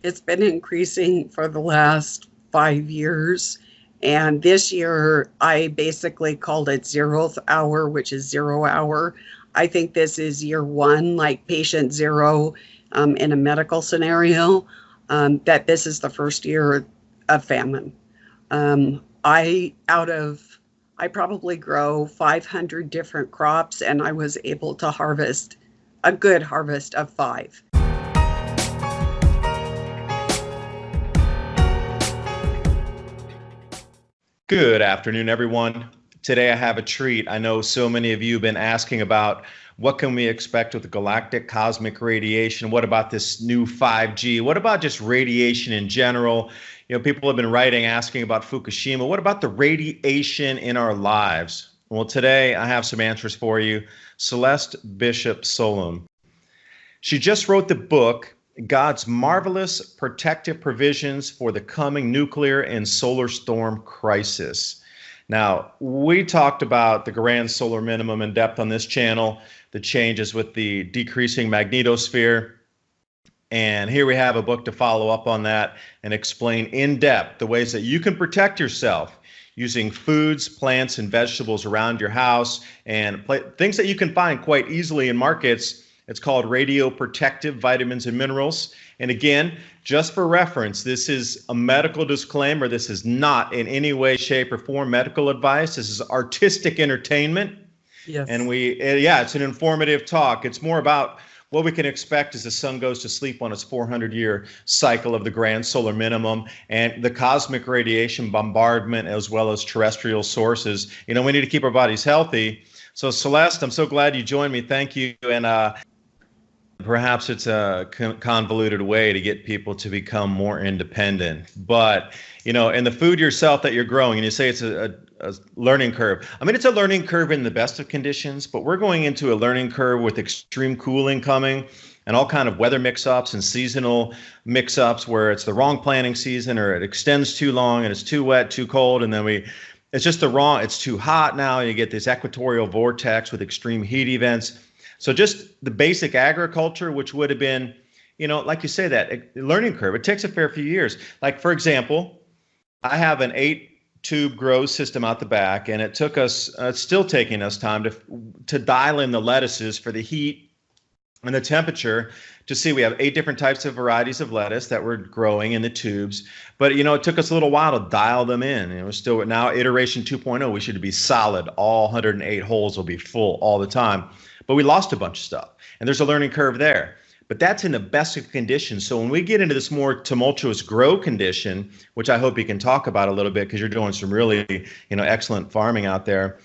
It's been increasing for the last 5 years. And this year, I basically called it 0th hour, which is 0 hour. I think this is year one, like patient zero in a medical scenario, that this is the first year of famine. I probably grow 500 different crops, and I was able to harvest a good harvest of 5. Good afternoon, everyone. Today I have a treat. I know so many of you have been asking about what can we expect with the galactic cosmic radiation? What about this new 5G? What about just radiation in general? You know, people have been writing, asking about Fukushima. What about the radiation in our lives? Well, today I have some answers for you. Celeste Bishop Solum. She just wrote the book, God's Marvelous Protective Provisions for the Coming Nuclear and Solar Storm Crisis. Now, we talked about the Grand Solar Minimum in depth on this channel, the changes with the decreasing magnetosphere. And here we have a book to follow up on that and explain in depth the ways that you can protect yourself using foods, plants, and vegetables around your house and things that you can find quite easily in markets. It's called radioprotective vitamins and minerals. And again, just for reference, this is a medical disclaimer. This is not in any way, shape, or form medical advice. This is artistic entertainment. Yes. And it's an informative talk. It's more about what we can expect as the sun goes to sleep on its 400-year cycle of the Grand Solar Minimum and the cosmic radiation bombardment, as well as terrestrial sources. You know, we need to keep our bodies healthy. So Celeste, I'm so glad you joined me. Thank you. And perhaps it's a convoluted way to get people to become more independent. But, you know, and the food yourself that you're growing, and you say it's a learning curve. I mean, it's a learning curve in the best of conditions, but we're going into a learning curve with extreme cooling coming and all kind of weather mix-ups and seasonal mix-ups where it's the wrong planting season or it extends too long and it's too wet, too cold, and then it's just it's too hot now. You get this equatorial vortex with extreme heat events. So just the basic agriculture, which would have been, you know, like you say, that learning curve, it takes a fair few years. Like, for example, I have an 8-tube grow system out the back, and it took us, it's still taking us time to dial in the lettuces for the heat and the temperature to see. We have 8 different types of varieties of lettuce that we're growing in the tubes. But, you know, it took us a little while to dial them in. And we're still now iteration 2.0. We should be solid. All 108 holes will be full all the time. But we lost a bunch of stuff. And there's a learning curve there. But that's in the best of conditions. So when we get into this more tumultuous grow condition, which I hope you can talk about a little bit because you're doing some really, you know, excellent farming out there,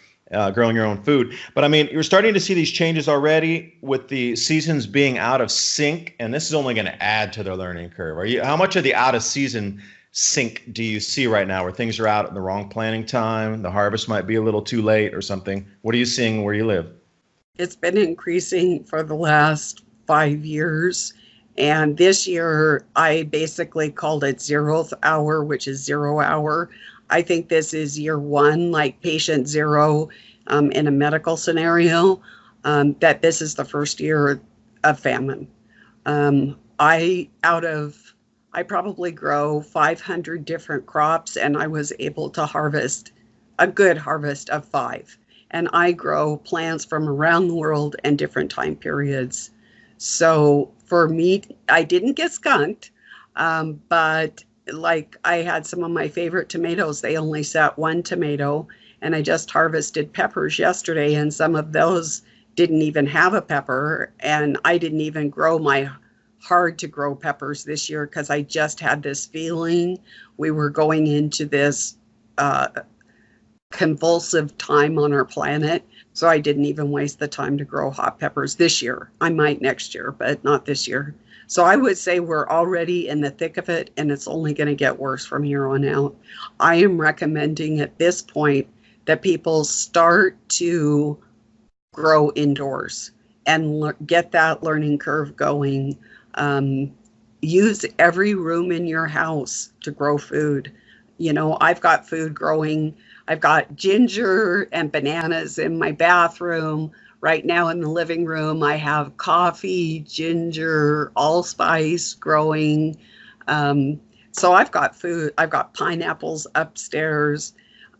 growing your own food. But I mean, you're starting to see these changes already with the seasons being out of sync, and this is only going to add to their learning curve. How much of the out of season sync do you see right now where things are out at the wrong planting time, the harvest might be a little too late or something? What are you seeing where you live? It's been increasing for the last 5 years. And this year, I basically called it 0th hour, which is 0 hour. I think this is year one, like patient zero in a medical scenario, that this is the first year of famine. I probably grow 500 different crops, and I was able to harvest a good harvest of 5. And I grow plants from around the world and different time periods. So for me, I didn't get skunked, but like I had some of my favorite tomatoes. They only sat 1 tomato, and I just harvested peppers yesterday, and some of those didn't even have a pepper. And I didn't even grow my hard to grow peppers this year because I just had this feeling we were going into this convulsive time on our planet. So I didn't even waste the time to grow hot peppers this year. I might next year, but not this year. So I would say we're already in the thick of it, and it's only going to get worse from here on out. I am recommending at this point that people start to grow indoors and get that learning curve going. Use every room in your house to grow food. You know, I've got food growing. I've got ginger and bananas in my bathroom. Right now in the living room, I have coffee, ginger, allspice growing. So I've got food. I've got pineapples upstairs.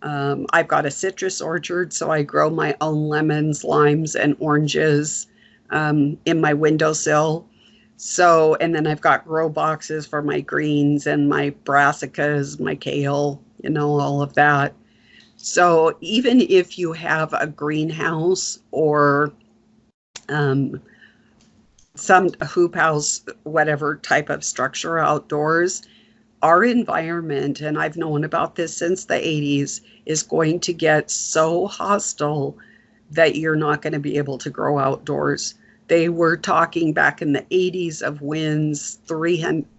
I've got a citrus orchard, so I grow my own lemons, limes, and oranges in my windowsill. So, and then I've got grow boxes for my greens and my brassicas, my kale, all of that. So even if you have a greenhouse or some hoop house, whatever type of structure outdoors, our environment, and I've known about this since the 80s, is going to get so hostile that you're not going to be able to grow outdoors. They were talking back in the 80s of winds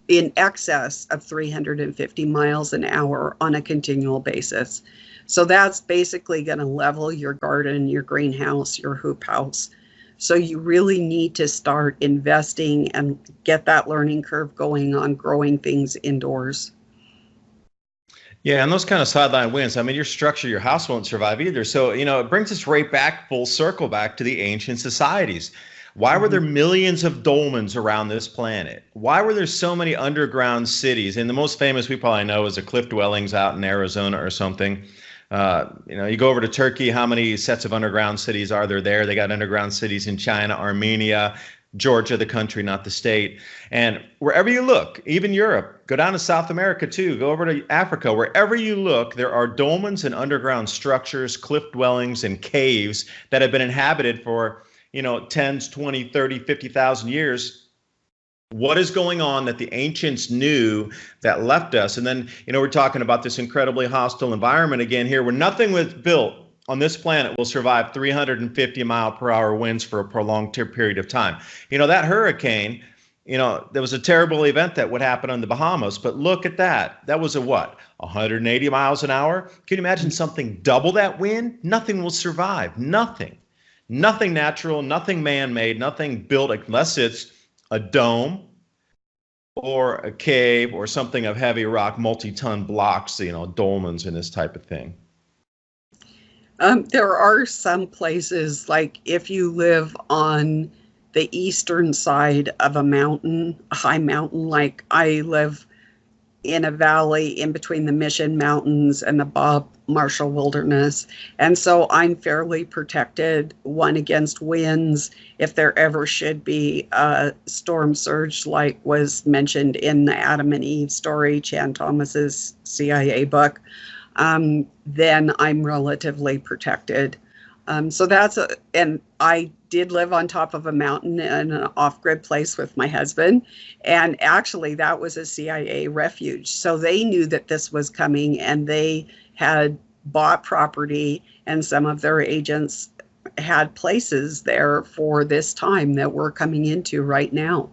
in excess of 350 miles an hour on a continual basis. So that's basically going to level your garden, your greenhouse, your hoop house. So you really need to start investing and get that learning curve going on growing things indoors. Yeah, and those kind of sideline winds, I mean, your structure, your house won't survive either. So, it brings us right back, full circle back to the ancient societies. Why were there millions of dolmens around this planet? Why were there so many underground cities? And the most famous we probably know is the cliff dwellings out in Arizona or something. You go over to Turkey, how many sets of underground cities are there? They got underground cities in China, Armenia, Georgia, the country, not the state. And wherever you look, even Europe, go down to South America too, go over to Africa, wherever you look, there are dolmens and underground structures, cliff dwellings, and caves that have been inhabited for, tens, 20, 30, 50,000 years. What is going on that the ancients knew that left us? And then, we're talking about this incredibly hostile environment again here, where nothing was built on this planet will survive 350 mile per hour winds for a prolonged period of time. That hurricane, there was a terrible event that would happen on the Bahamas, but look at that. That was 180 miles an hour? Can you imagine something double that wind? Nothing will survive. Nothing natural, nothing man-made, nothing built unless it's a dome or a cave or something of heavy rock, multi-ton blocks, dolmens and this type of thing. There are some places, like if you live on the eastern side of a high mountain, like I live in a valley in between the Mission Mountains and the Bob Marshall Wilderness. And so I'm fairly protected, one, against winds. If there ever should be a storm surge, like was mentioned in the Adam and Eve story, Chan Thomas's CIA book, then I'm relatively protected. And I did live on top of a mountain in an off-grid place with my husband. And actually that was a CIA refuge. So they knew that this was coming and they had bought property, and some of their agents had places there for this time that we're coming into right now.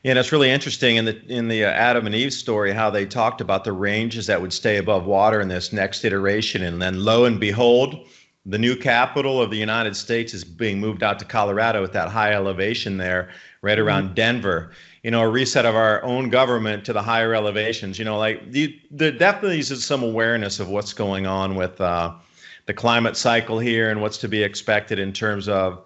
Yeah, and it's really interesting in the Adam and Eve story how they talked about the ranges that would stay above water in this next iteration, and then lo and behold, the new capital of the United States is being moved out to Colorado at that high elevation there, right around Denver. A reset of our own government to the higher elevations. There definitely is some awareness of what's going on with the climate cycle here and what's to be expected in terms of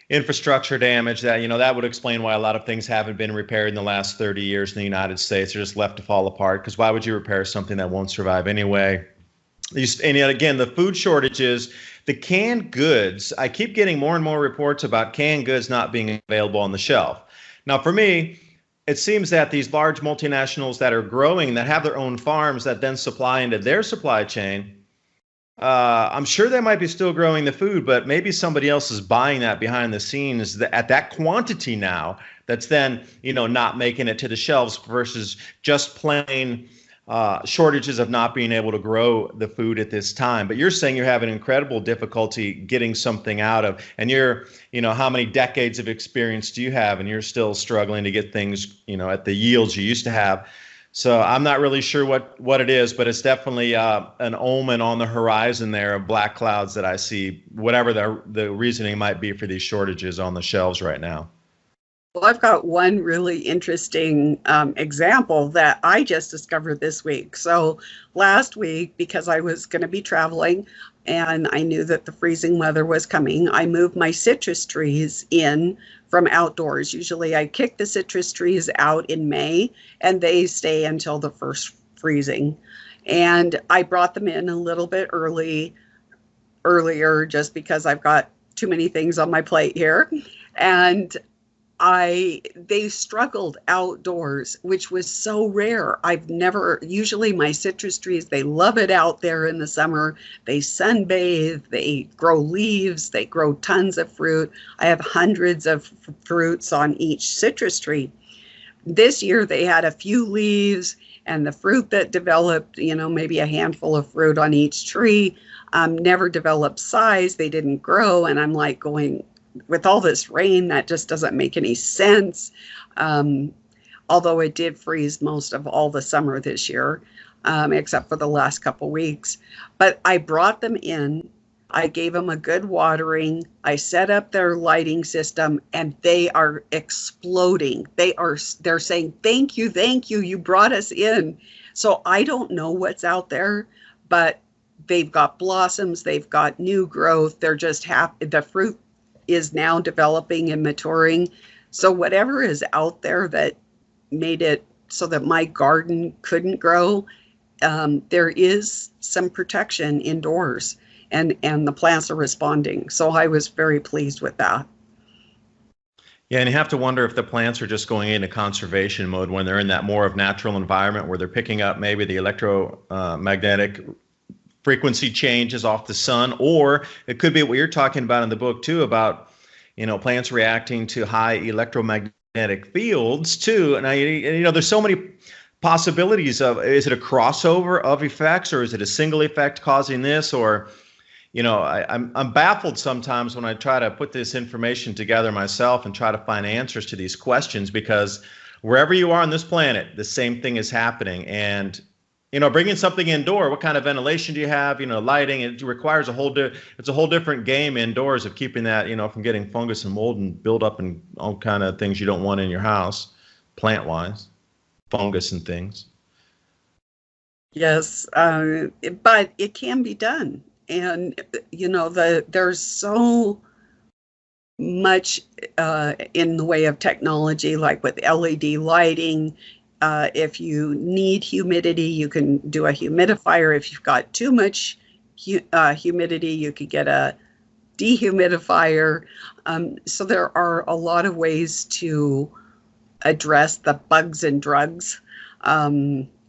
infrastructure damage. That would explain why a lot of things haven't been repaired in the last 30 years in the United States. They're just left to fall apart, because why would you repair something that won't survive anyway? And yet again, the food shortages, the canned goods, I keep getting more and more reports about canned goods not being available on the shelf. Now, for me, it seems that these large multinationals that are growing, that have their own farms that then supply into their supply chain, I'm sure they might be still growing the food, but maybe somebody else is buying that behind the scenes at that quantity now that's then, not making it to the shelves versus just plain shortages of not being able to grow the food at this time. But you're saying you're having incredible difficulty getting something out of, and you're, how many decades of experience do you have? And you're still struggling to get things, at the yields you used to have. So I'm not really sure what it is, but it's definitely an omen on the horizon there of black clouds that I see, whatever the reasoning might be for these shortages on the shelves right now. Well, I've got one really interesting example that I just discovered this week. So last week, because I was going to be traveling and I knew that the freezing weather was coming, I moved my citrus trees in from outdoors. Usually I kick the citrus trees out in May and they stay until the first freezing. And I brought them in a little bit earlier just because I've got too many things on my plate here. And they struggled outdoors, which was so rare. Usually my citrus trees, they love it out there in the summer. They sunbathe, they grow leaves, they grow tons of fruit. I have hundreds of fruits on each citrus tree. This year they had a few leaves, and the fruit that developed, maybe a handful of fruit on each tree, never developed size. They didn't grow. And I'm like going, with all this rain, that just doesn't make any sense. Although it did freeze most of all the summer this year, except for the last couple weeks. But I brought them in. I gave them a good watering. I set up their lighting system, and they are exploding. They're saying, thank you, you brought us in. So I don't know what's out there, but they've got blossoms, they've got new growth. They're just happy. The fruit is now developing and maturing. So whatever is out there that made it so that my garden couldn't grow, there is some protection indoors, and the plants are responding. So I was very pleased with that. Yeah, and you have to wonder if the plants are just going into conservation mode when they're in that more of natural environment where they're picking up maybe the electromagnetic frequency changes off the sun, or it could be what you're talking about in the book too, about plants reacting to high electromagnetic fields too. And there's so many possibilities of, is it a crossover of effects, or is it a single effect causing this? Or I'm baffled sometimes when I try to put this information together myself and try to find answers to these questions, because wherever you are on this planet, the same thing is happening. And bringing something indoor, what kind of ventilation do you have? Lighting, it requires it's a whole different game indoors of keeping that, from getting fungus and mold and build up and all kind of things you don't want in your house, plant-wise, fungus and things. Yes, but it can be done. And, there's so much in the way of technology, like with LED lighting. If you need humidity, you can do a humidifier. If you've got too much humidity, you could get a dehumidifier. So there are a lot of ways to address the bugs and drugs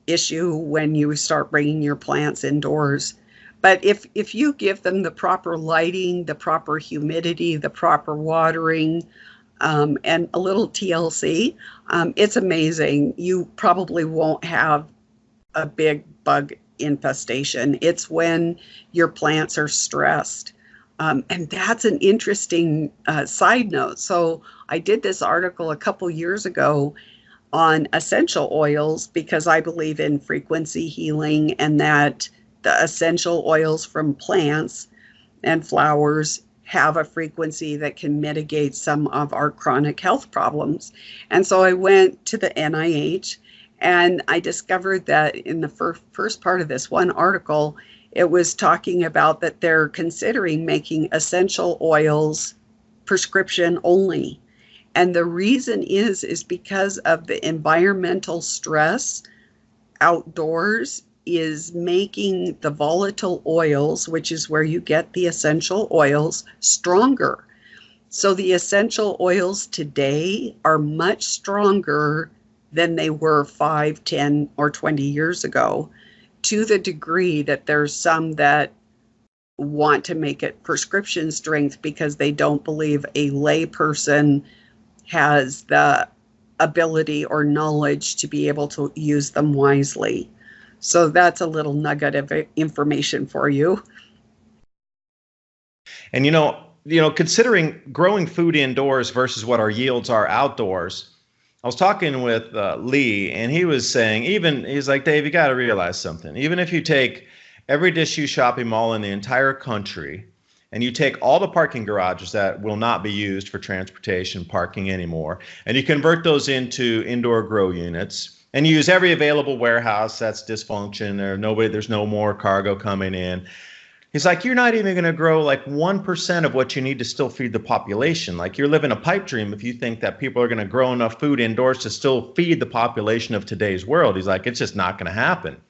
issue when you start bringing your plants indoors. But if you give them the proper lighting, the proper humidity, the proper watering, and a little TLC, it's amazing. You probably won't have a big bug infestation. It's when your plants are stressed. And that's an interesting side note. So I did this article a couple years ago on essential oils because I believe in frequency healing, and that the essential oils from plants and flowers have a frequency that can mitigate some of our chronic health problems. And so I went to the NIH, and I discovered that in the first part of this one article, it was talking about that they're considering making essential oils prescription only. And the reason is because of the environmental stress outdoors is making the volatile oils, which is where you get the essential oils, stronger. So the essential oils today are much stronger than they were 5, 10, or 20 years ago, to the degree that there's some that want to make it prescription strength because they don't believe a lay person has the ability or knowledge to be able to use them wisely. So that's a little nugget of information for you. And considering growing food indoors versus what our yields are outdoors, I was talking with Lee, and he was saying, he's like, Dave, you got to realize something. Even if you take every disused shopping mall in the entire country, and you take all the parking garages that will not be used for transportation parking anymore, and you convert those into indoor grow units, and you use every available warehouse that's dysfunction, there's no more cargo coming in, He's like, you're not even going to grow like 1% of what you need to still feed the population. Like you're living a pipe dream if you think that people are going to grow enough food indoors to still feed the population of today's world. He's like, it's just not going to happen.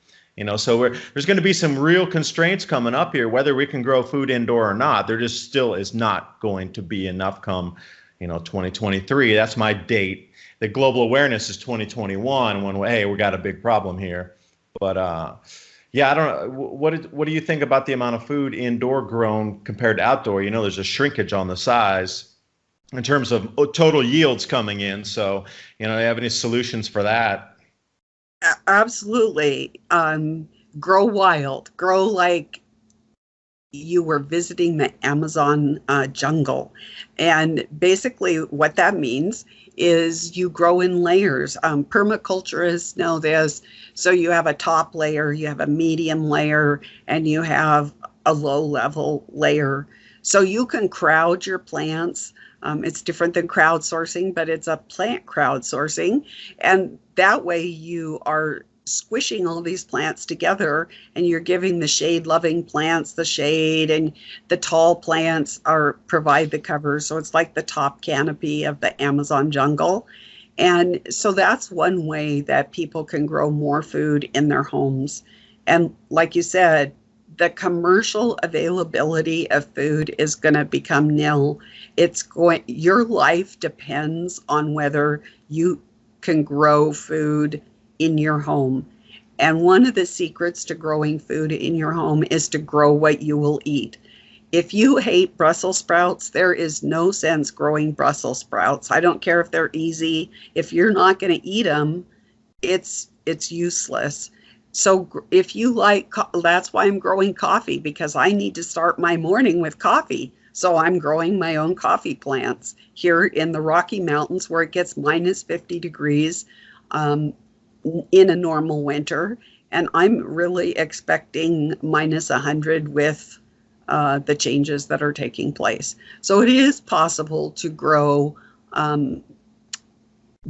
So there's going to be some real constraints coming up here, whether we can grow food indoor or not. There just still is not going to be enough come, 2023. That's my date. The global awareness is 2021 when, hey, we got a big problem here. But yeah, I don't know. What do you think about the amount of food indoor grown compared to outdoor? There's a shrinkage on the size in terms of total yields coming in. So, do you have any solutions for that? Absolutely. Grow wild, grow like you were visiting the Amazon jungle. And basically what that means is you grow in layers. Permaculturists know this. So you have a top layer, you have a medium layer, and you have a low level layer. So you can crowd your plants. It's different than crowdsourcing, but it's a plant crowdsourcing. And that way you are squishing all these plants together and you're giving the shade loving plants the shade and the tall plants provide the cover. So it's like the top canopy of the Amazon jungle. And so that's one way that people can grow more food in their homes. And like you said, the commercial availability of food is going to become nil. Your life depends on whether you can grow food in your home. And one of the secrets to growing food in your home is to grow what you will eat. If you hate Brussels sprouts, there is no sense growing Brussels sprouts. I don't care if they're easy. If you're not going to eat them, it's useless. So if you like, that's why I'm growing coffee, because I need to start my morning with coffee. So I'm growing my own coffee plants here in the Rocky Mountains where it gets minus 50 degrees in a normal winter. And I'm really expecting minus 100 with the changes that are taking place. So it is possible to grow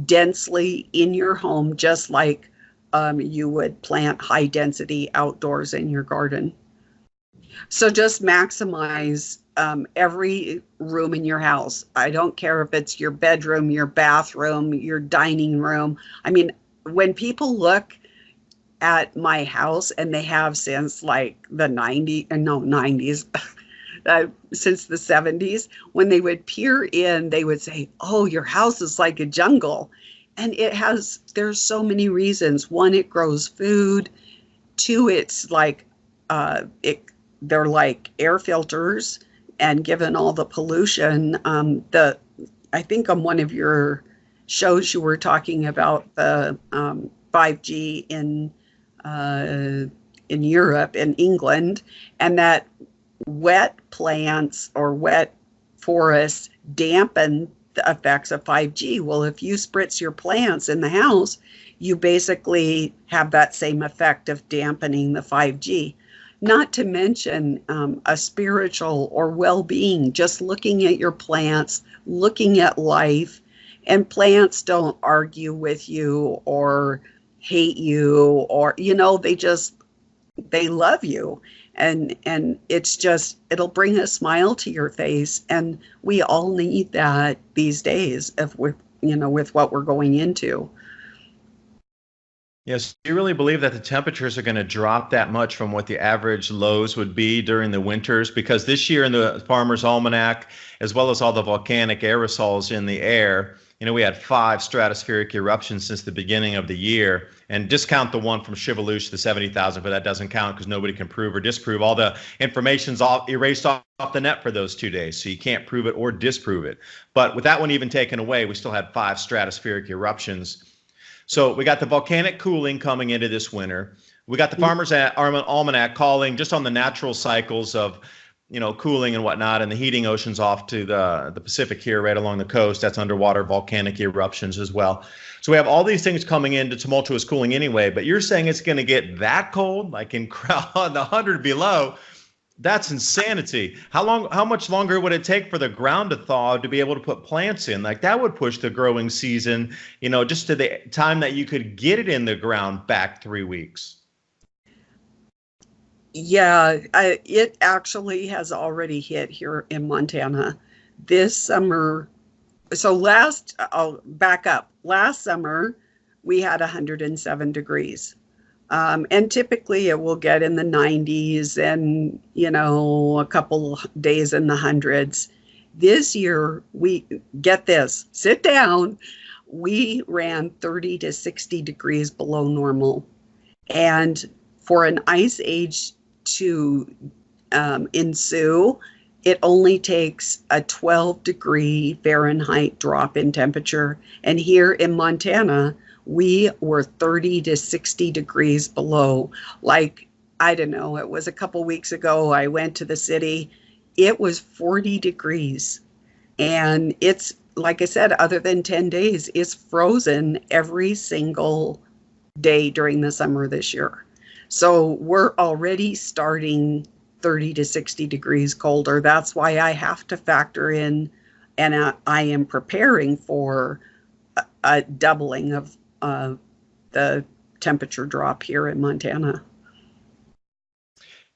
densely in your home, just like you would plant high density outdoors in your garden. So just maximize every room in your house. I don't care if it's your bedroom, your bathroom, your dining room. I mean, when people look at my house, and they have since like the 90s, since the 70s, when they would peer in, they would say, oh, your house is like a jungle. And there's so many reasons. One, it grows food. Two, it's like, they're like air filters, and given all the pollution, I think on one of your shows you were talking about the 5G in Europe, in England, and that wet plants or wet forests dampen the effects of 5G. Well, if you spritz your plants in the house, you basically have that same effect of dampening the 5G. Not to mention a spiritual or well-being, just looking at your plants, looking at life. And plants don't argue with you or hate you, or, they love you. And it'll bring a smile to your face. And we all need that these days with what we're going into. Yes, do you really believe that the temperatures are going to drop that much from what the average lows would be during the winters? Because this year in the Farmer's Almanac, as well as all the volcanic aerosols in the air, we had 5 stratospheric eruptions since the beginning of the year. And discount the one from Chevaluche, the 70,000, but that doesn't count because nobody can prove or disprove. All the information's all erased off the net for those 2 days, so you can't prove it or disprove it. But with that one even taken away, we still had 5 stratospheric eruptions. So we got the volcanic cooling coming into this winter. We got the Farmer's Almanac calling just on the natural cycles of, cooling and whatnot, and the heating oceans off to the Pacific here, right along the coast. That's underwater volcanic eruptions as well. So we have all these things coming into tumultuous cooling anyway, but you're saying it's going to get that cold, like in the 100 below. That's insanity. How much longer would it take for the ground to thaw to be able to put plants in? Like that would push the growing season, just to the time that you could get it in the ground back 3 weeks. Yeah, it actually has already hit here in Montana this summer. So I'll back up. Last summer, we had 107 degrees. And typically it will get in the 90s and, a couple days in the hundreds. This year, we get this, sit down, we ran 30 to 60 degrees below normal. And for an ice age to ensue, it only takes a 12-degree Fahrenheit drop in temperature. And here in Montana, we were 30 to 60 degrees below. Like, I don't know, it was a couple weeks ago, I went to the city, it was 40 degrees. And it's, like I said, other than 10 days, it's frozen every single day during the summer this year. So we're already starting 30 to 60 degrees colder. That's why I have to factor in, and I am preparing for a doubling of the temperature drop here in Montana.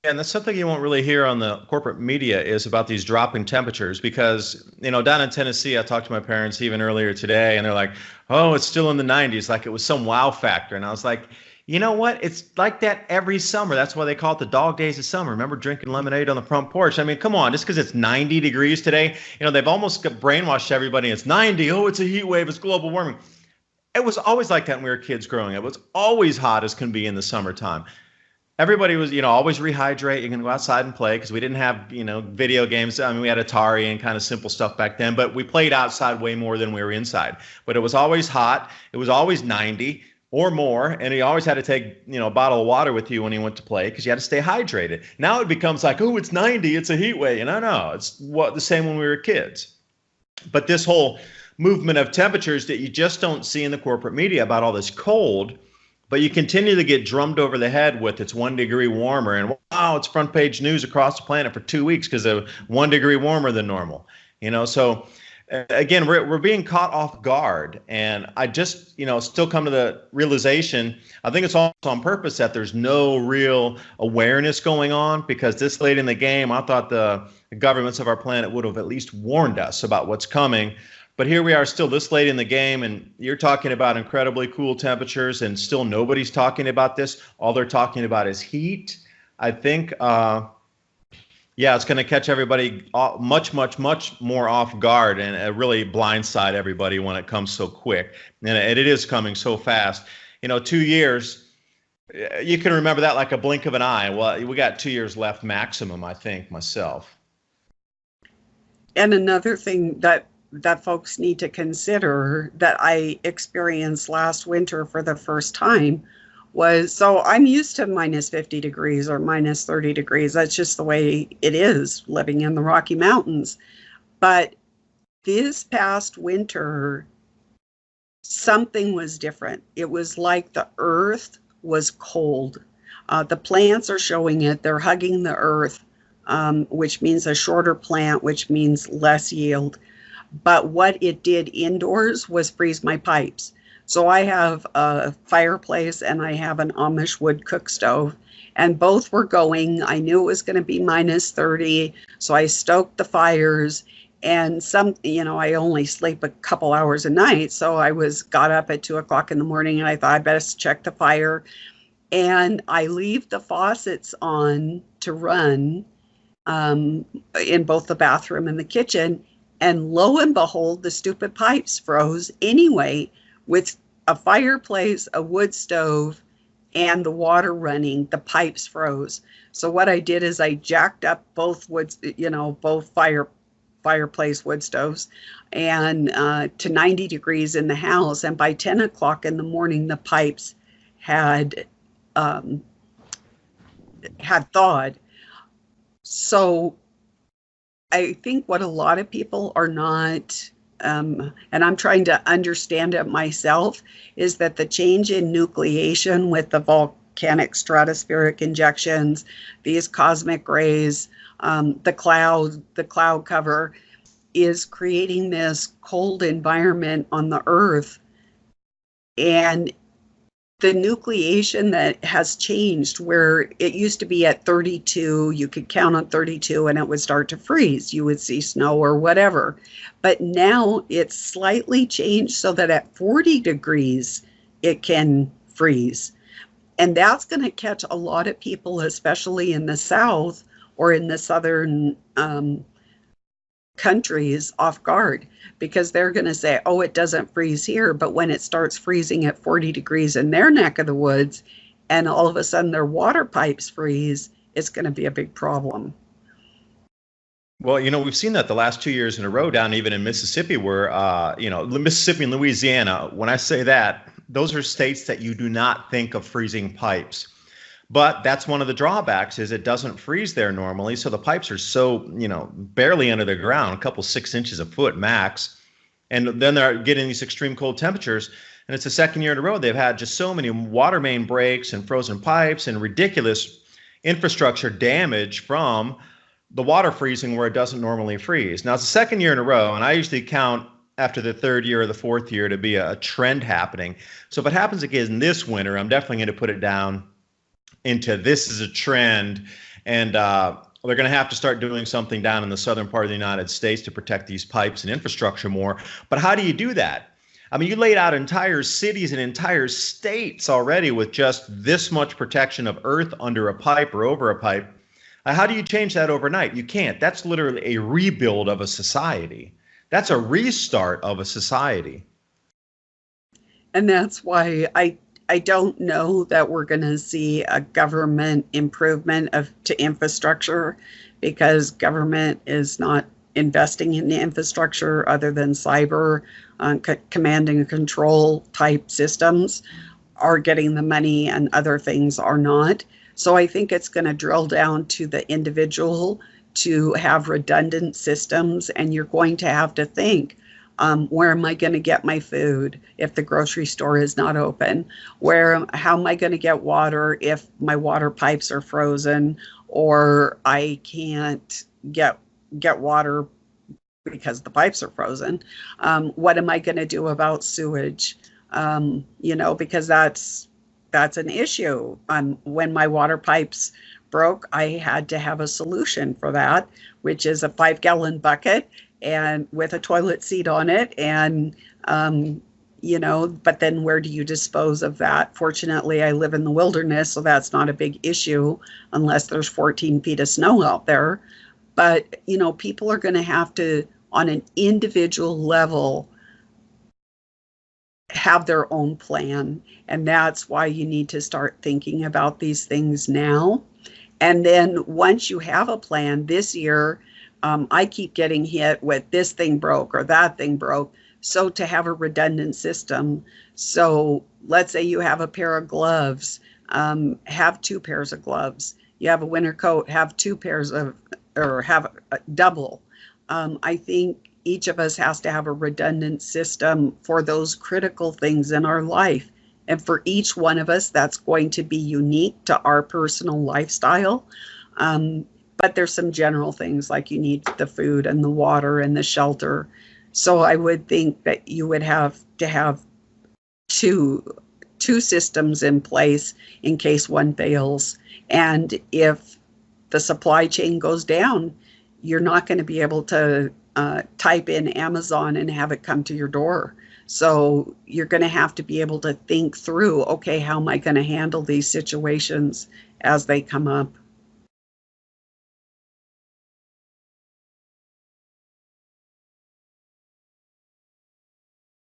And that's something you won't really hear on the corporate media is about these dropping temperatures because, down in Tennessee, I talked to my parents even earlier today, and they're like, oh, it's still in the 90s, like it was some wow factor. And I was like, you know what? It's like that every summer. That's why they call it the dog days of summer. Remember drinking lemonade on the front porch? I mean, come on, just because it's 90 degrees today, they've almost brainwashed everybody. It's 90. Oh, it's a heat wave. It's global warming. It was always like that when we were kids growing up. It was always hot as can be in the summertime. Everybody was, always rehydrate. You can go outside and play because we didn't have, video games. I mean, we had Atari and kind of simple stuff back then, but we played outside way more than we were inside. But it was always hot. It was always 90 or more. And you always had to take, a bottle of water with you when you went to play because you had to stay hydrated. Now it becomes like, oh, it's 90. It's a heat wave. No, it's the same when we were kids. But this whole movement of temperatures that you just don't see in the corporate media about all this cold, but you continue to get drummed over the head with it's 1 degree warmer and wow, it's front page news across the planet for 2 weeks because of 1 degree warmer than normal. So again, we're being caught off guard. And I just, still come to the realization, I think it's also on purpose that there's no real awareness going on because this late in the game, I thought the governments of our planet would have at least warned us about what's coming. But here we are still this late in the game, and you're talking about incredibly cool temperatures, and still nobody's talking about this. All they're talking about is heat. I think, it's going to catch everybody much, much, much more off guard and really blindside everybody when it comes so quick. And it is coming so fast. 2 years, you can remember that like a blink of an eye. Well, we got 2 years left maximum, I think, myself. And another thing that folks need to consider that I experienced last winter for the first time was, so I'm used to minus 50 degrees or minus 30 degrees. That's just the way it is living in the Rocky Mountains. But this past winter, something was different. It was like the earth was cold. The plants are showing it. They're hugging the earth, which means a shorter plant, which means less yield. But what it did indoors was freeze my pipes. So I have a fireplace and I have an Amish wood cook stove, and both were going. I knew it was going to be minus 30, so I stoked the fires. And I only sleep a couple hours a night, so I got up at 2 o'clock in the morning, and I thought I best check the fire. And I leave the faucets on to run in both the bathroom and the kitchen. And lo and behold, the stupid pipes froze anyway, with a fireplace, a wood stove, and the water running. The pipes froze. So what I did is I jacked up both both fireplace wood stoves and to 90 degrees in the house. And by 10 o'clock in the morning, the pipes had thawed. So I think what a lot of people are not, and I'm trying to understand it myself, is that the change in nucleation with the volcanic stratospheric injections, these cosmic rays, the cloud cover is creating this cold environment on the earth. And the nucleation that has changed, where it used to be at 32, you could count on 32 and it would start to freeze. You would see snow or whatever. But now it's slightly changed so that at 40 degrees, it can freeze. And that's going to catch a lot of people, especially in the South or in the southern countries, off guard, because they're going to say, oh, it doesn't freeze here. But when it starts freezing at 40 degrees in their neck of the woods, and all of a sudden their water pipes freeze, it's going to be a big problem. Well, we've seen that the last 2 years in a row down even in Mississippi, where, Mississippi and Louisiana, when I say that, those are states that you do not think of freezing pipes. But that's one of the drawbacks, is it doesn't freeze there normally. So the pipes are so, barely under the ground, a couple 6 inches a foot max. And then they're getting these extreme cold temperatures. And it's the second year in a row they've had just so many water main breaks and frozen pipes and ridiculous infrastructure damage from the water freezing where it doesn't normally freeze. Now, it's the second year in a row, and I usually count after the third year or the fourth year to be a trend happening. So if it happens again this winter, I'm definitely going to put it down into this is a trend, and they're going to have to start doing something down in the southern part of the United States to protect these pipes and infrastructure more. But how do you do that? I mean, you laid out entire cities and entire states already with just this much protection of earth under a pipe or over a pipe. How do you change that overnight? You can't. That's literally a rebuild of a society. That's a restart of a society. And that's why I don't know that we're going to see a government improvement to infrastructure, because government is not investing in the infrastructure other than cyber command and control type systems are getting the money and other things are not. So I think it's going to drill down to the individual to have redundant systems, and you're going to have to think, where am I going to get my food if the grocery store is not open? How am I going to get water if my water pipes are frozen, or I can't get water because the pipes are frozen? What am I going to do about sewage? Because that's an issue. When my water pipes broke, I had to have a solution for that, which is a 5-gallon bucket and with a toilet seat on it. And, but then where do you dispose of that? Fortunately, I live in the wilderness, so that's not a big issue unless there's 14 feet of snow out there. But, people are going to have to, on an individual level, have their own plan. And that's why you need to start thinking about these things now. And then once you have a plan, this year, I keep getting hit with this thing broke or that thing broke. So to have a redundant system. So let's say you have a pair of gloves, have 2 pairs of gloves. You have a winter coat, have 2 pairs or have a double. I think each of us has to have a redundant system for those critical things in our life. And for each one of us, that's going to be unique to our personal lifestyle. But there's some general things like you need the food and the water and the shelter. So I would think that you would have to have two systems in place in case one fails. And if the supply chain goes down, you're not going to be able to type in Amazon and have it come to your door. So you're going to have to be able to think through, okay, how am I going to handle these situations as they come up?